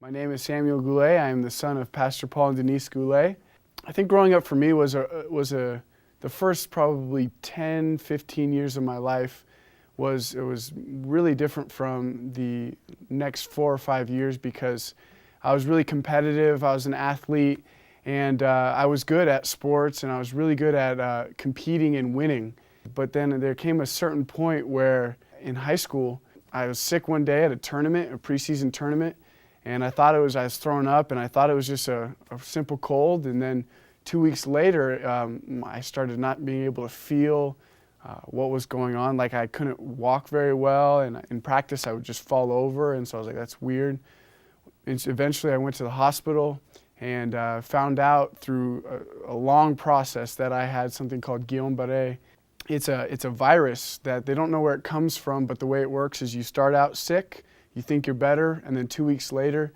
My name is Samuel Goulet. I am the son of Pastor Paul and Denise Goulet. I think growing up for me was the first probably 10, 15 years of my life was really different from the next 4 or 5 years because I was really competitive. I was an athlete, and I was good at sports, and I was really good at competing and winning. But then there came a certain point where in high school, I was sick one day at a tournament, a preseason tournament, and I was throwing up, and I thought it was just a simple cold. And then 2 weeks later, I started not being able to feel what was going on. Like I couldn't walk very well, and in practice I would just fall over, and so I was like, that's weird. And so eventually I went to the hospital and found out through a long process that I had something called Guillain-Barré. It's a virus that they don't know where it comes from, but the way it works is you start out sick, you think you're better, and then 2 weeks later,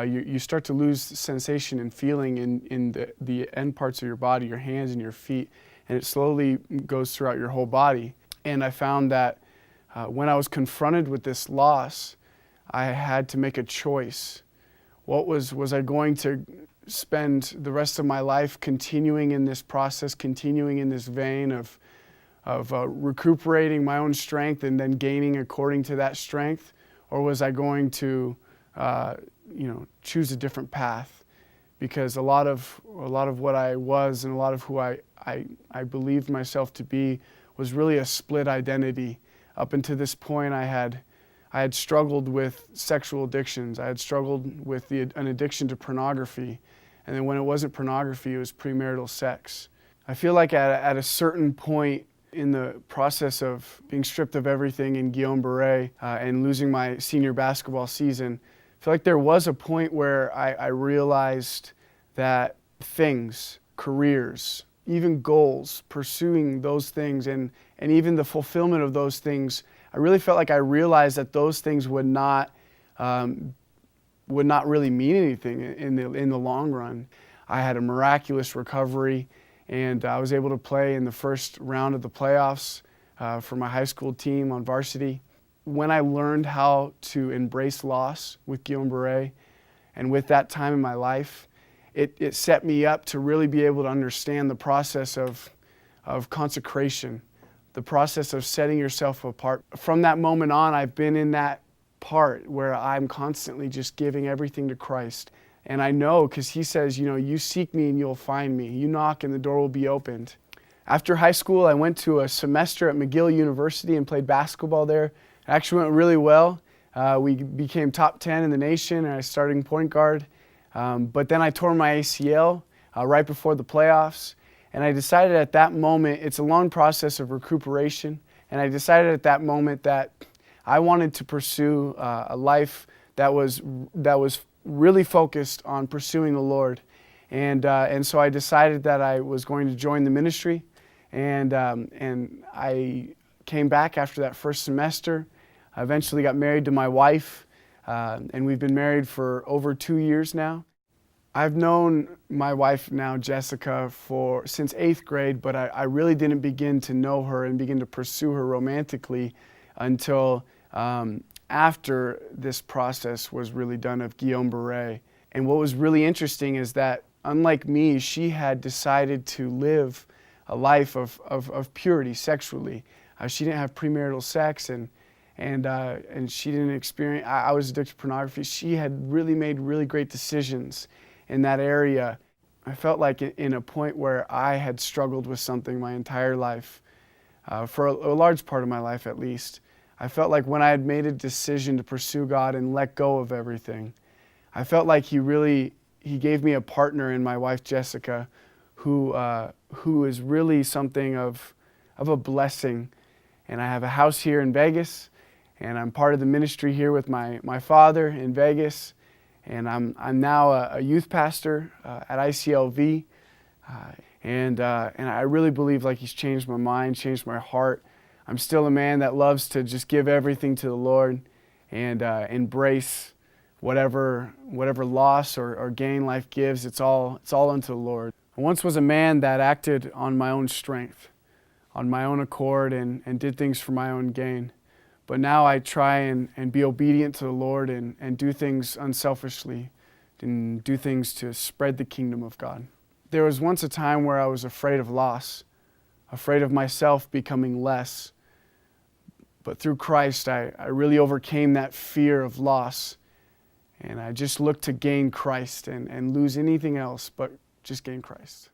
you start to lose sensation and feeling in the end parts of your body, your hands and your feet, and it slowly goes throughout your whole body. And I found that when I was confronted with this loss, I had to make a choice. Was I going to spend the rest of my life continuing in this process, continuing in this vein of recuperating my own strength and then gaining according to that strength? Or was I going to, choose a different path? Because a lot of what I was and a lot of who I believed myself to be was really a split identity. Up until this point, I had struggled with sexual addictions. I had struggled with an addiction to pornography, and then when it wasn't pornography, it was premarital sex. I feel like at a certain point in the process of being stripped of everything in Guillain-Barré and losing my senior basketball season, I feel like there was a point where I realized that things, careers, even goals, pursuing those things and even the fulfillment of those things, I really felt like I realized that those things would not really mean anything in the long run. I had a miraculous recovery, and I was able to play in the first round of the playoffs for my high school team on varsity. When I learned how to embrace loss with Guillain-Barré, and with that time in my life, it set me up to really be able to understand the process of consecration, the process of setting yourself apart. From that moment on, I've been in that part where I'm constantly just giving everything to Christ. And I know, because he says, you seek me and you'll find me. You knock and the door will be opened. After high school, I went to a semester at McGill University and played basketball there. It actually went really well. We became top 10 in the nation, and I was starting point guard. But then I tore my ACL right before the playoffs. And I decided at that moment, it's a long process of recuperation, and I decided at that moment that I wanted to pursue a life that was really focused on pursuing the Lord. And so I decided that I was going to join the ministry, and I came back after that first semester. I eventually got married to my wife, and we've been married for over 2 years now. I've known my wife now, Jessica, since 8th grade, but I really didn't begin to know her and begin to pursue her romantically until after this process was really done of Guillain-Barré. And what was really interesting is that, unlike me, she had decided to live a life of purity sexually. She didn't have premarital sex, and she didn't experience, I was addicted to pornography. She had really made really great decisions in that area. I felt like in a point where I had struggled with something my entire life, for a large part of my life at least. I felt like when I had made a decision to pursue God and let go of everything, I felt like He gave me a partner in my wife Jessica, who is really something of a blessing. And I have a house here in Vegas, and I'm part of the ministry here with my father in Vegas. And I'm now a youth pastor at ICLV, and I really believe like He's changed my mind, changed my heart. I'm still a man that loves to just give everything to the Lord and embrace whatever loss or gain life gives. It's all unto the Lord. I once was a man that acted on my own strength, on my own accord, and did things for my own gain. But now I try and be obedient to the Lord and do things unselfishly and do things to spread the kingdom of God. There was once a time where I was afraid of loss, afraid of myself becoming less. But through Christ, I really overcame that fear of loss. And I just look to gain Christ and lose anything else, but just gain Christ.